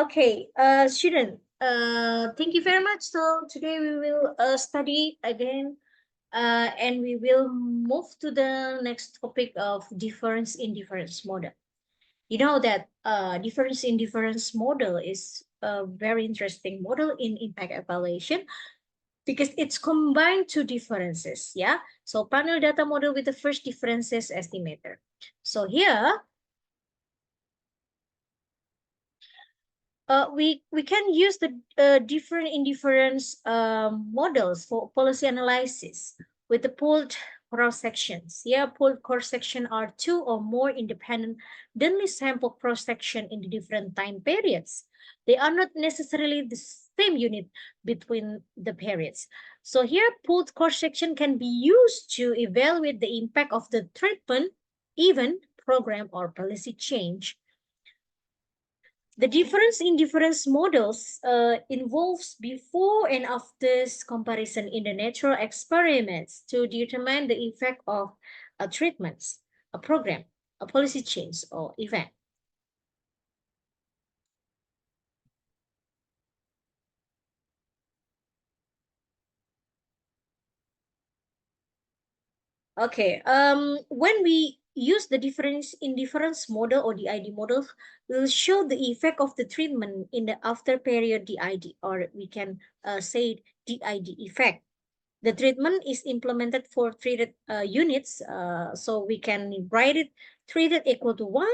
Okay, student, thank you very much. So today we will study again, and we will move to the next topic of difference in difference model. You know that difference in difference model is a very interesting model in impact evaluation because it's combined two differences. Yeah, so panel data model with the first differences estimator. So here we can use the different indifference models for policy analysis with the pooled cross sections. Yeah, pooled cross section are two or more independently sample cross section in the different time periods. They are not necessarily the same unit between the periods. So here, pooled cross section can be used to evaluate the impact of the treatment, event, program, or policy change. The difference in difference models involves before and after comparison in the natural experiments to determine the effect of treatments, a program, a policy change, or event. Okay, when we use the difference in difference model or DID model, we'll show the effect of the treatment in the after period DID, or we can say DID effect. The treatment is implemented for treated units, so we can write it treated equal to 1.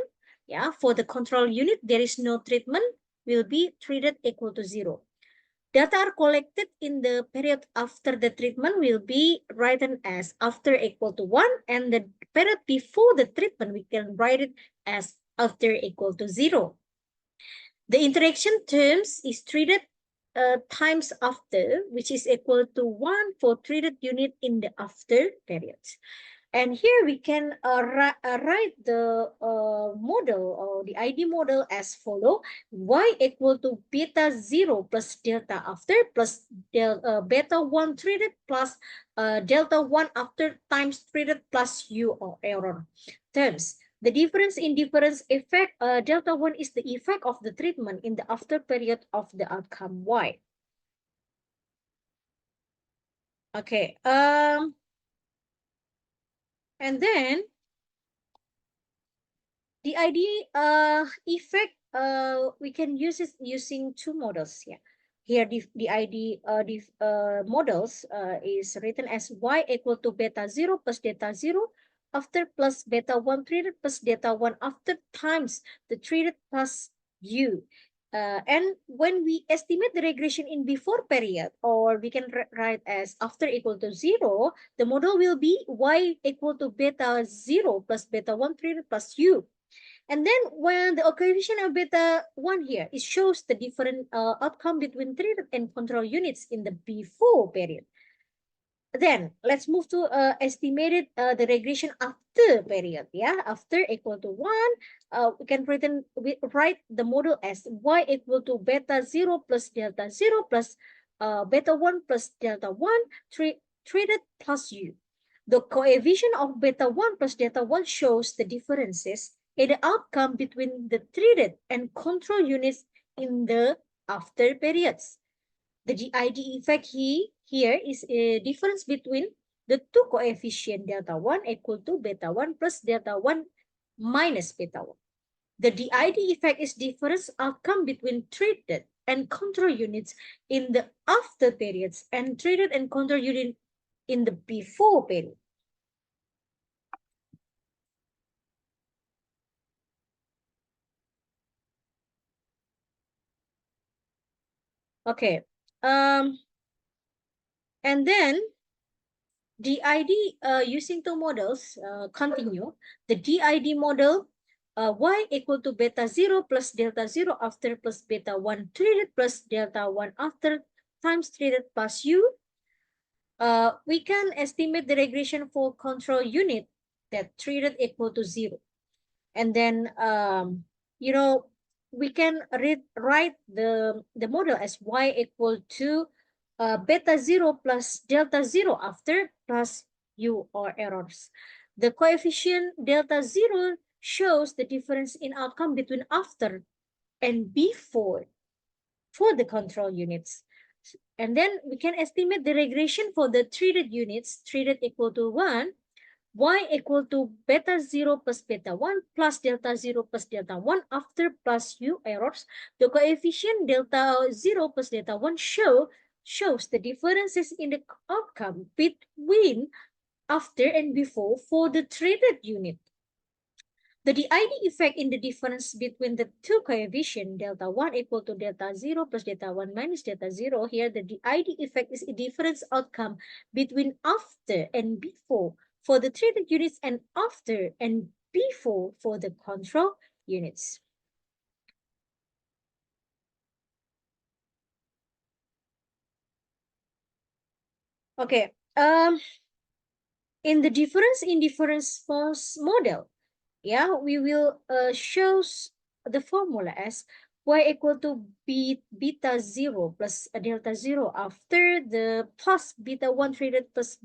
Yeah, for the control unit, there is no treatment, will be treated equal to 0. Data are collected in the period after the treatment will be written as after equal to 1, and the period before the treatment, we can write it as after equal to 0. The interaction terms is treated times after, which is equal to 1 for treated unit in the after periods. And here we can write the model or the ID model as follow: y equal to beta 0 plus delta after plus beta 1 treated plus delta 1 after times treated plus u or error terms. The difference in difference effect, delta 1 is the effect of the treatment in the after period of the outcome y. Okay, and then the ID effect, we can use it using two models. Yeah, here the ID models is written as y equal to beta 0 plus delta 0 after plus beta 1 treated plus delta 1 after times the treated plus u. And when we estimate the regression in before period, or we can write as after equal to 0, the model will be y equal to beta 0 plus beta 1 treated plus u. And then when the coefficient of beta 1 here, it shows the different outcome between treated and control units in the before period. Then let's move to estimated the regression after period. Yeah, after equal to 1, we can write the model as y equal to beta 0 plus delta 0 plus beta 1 plus delta 1 treated plus u. The coefficient of beta 1 plus delta 1 shows the differences in the outcome between the treated and control units in the after periods. The GID effect here is a difference between the two coefficient delta 1 equal to beta 1 plus delta 1 minus beta 1. The DID effect is difference outcome between treated and control units in the after periods and treated and control unit in the before period. Okay. And then DID using two models continue. The DID model y equal to beta 0 plus delta 0 after plus beta 1 treated plus delta 1 after times treated plus u. We can estimate the regression for control unit that treated equal to 0. And then, we can write the model as y equal to beta 0 plus delta 0 after plus u or errors. The coefficient delta 0 shows the difference in outcome between after and before for the control units. And then we can estimate the regression for the treated units, treated equal to 1, y equal to beta 0 plus beta 1 plus delta 0 plus delta 1 after plus u errors. The coefficient delta 0 plus delta 1 shows the differences in the outcome between after and before for the treated unit. The DID effect in the difference between the two coefficient delta 1 equal to delta 0 plus delta 1 minus delta 0. Here, the DID effect is a difference outcome between after and before for the treated units and after and before for the control units. Okay, in the difference indifference force model, yeah, we will shows the formula as y equal to beta 0 plus delta 0 after the plus beta 1 treated plus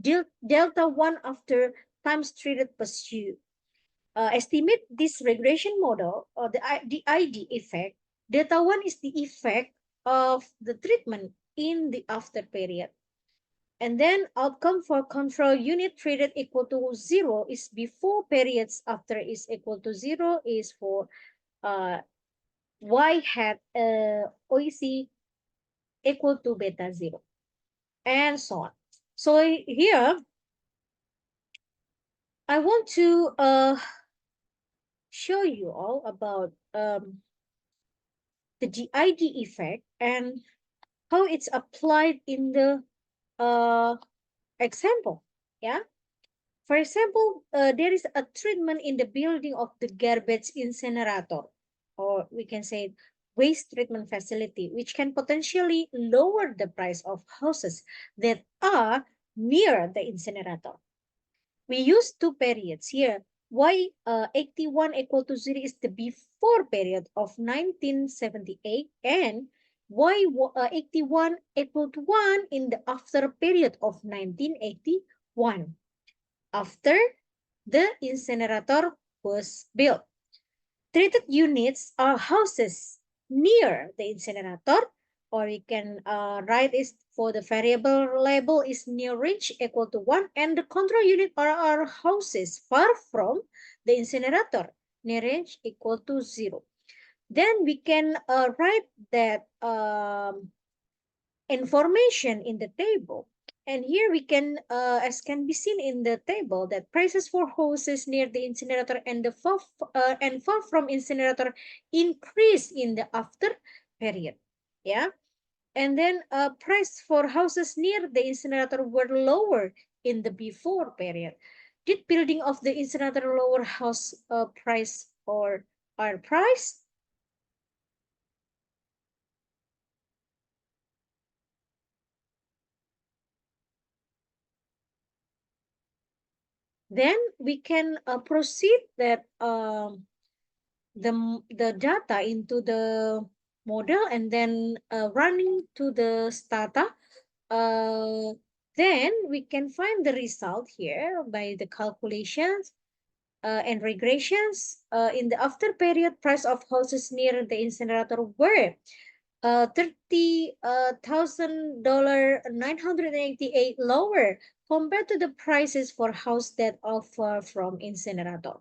delta 1 after times treated plus u. Estimate this regression model or the ID effect. Delta 1 is the effect of the treatment in the after period. And then outcome for control unit treated equal to 0 is before periods, after is equal to 0 is for y hat OEC equal to beta 0, and so on. So here, I want to show you all about the GID effect and how it's applied in the example. Yeah. For example, there is a treatment in the building of the garbage incinerator, or we can say waste treatment facility, which can potentially lower the price of houses that are near the incinerator. We use two periods here. Y81 equal to 0 is the before period of 1978, and Y81 equal to 1 in the after period of 1981. After the incinerator was built. Treated units are houses near the incinerator, or we can write is for the variable label is near range equal to 1, and the control unit are houses far from the incinerator, near range equal to 0. Then we can write that information in the table. And here we can, as can be seen in the table, that prices for houses near the incinerator and far from incinerator increase in the after period. Yeah, and then price for houses near the incinerator were lower in the before period. Did building of the incinerator lower house price or our price? Then we can proceed that the data into the model and then running to the stata. Then we can find the result here by the calculations and regressions. In the after period, price of houses near the incinerator were $30,000 988 lower compared to the prices for houses that are far from incinerator.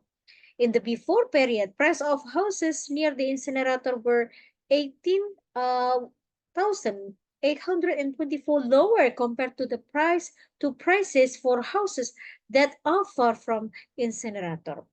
In the before period, price of houses near the incinerator were 18,824 lower compared to the prices for houses that are far from incinerator.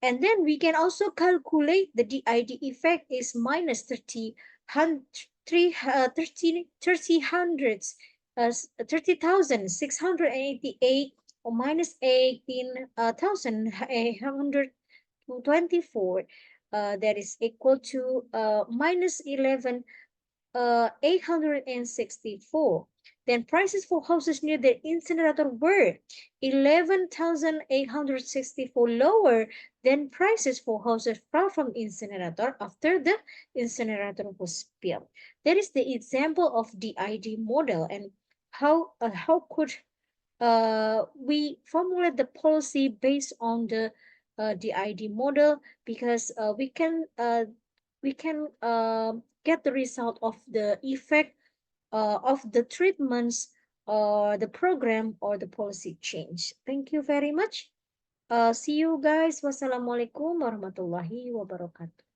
And then we can also calculate the DID effect is minus 30,688 or minus 18,824. That is equal to minus 11,864. Then prices for houses near the incinerator were 11,864 lower than prices for houses far from incinerator after the incinerator was built. That is the example of the ID model, and how could we formulate the policy based on the ID model, because we can we can get the result of the effect of the treatments or the program or the policy change. Thank you very much. See you guys. Wassalamualaikum warahmatullahi wabarakatuh.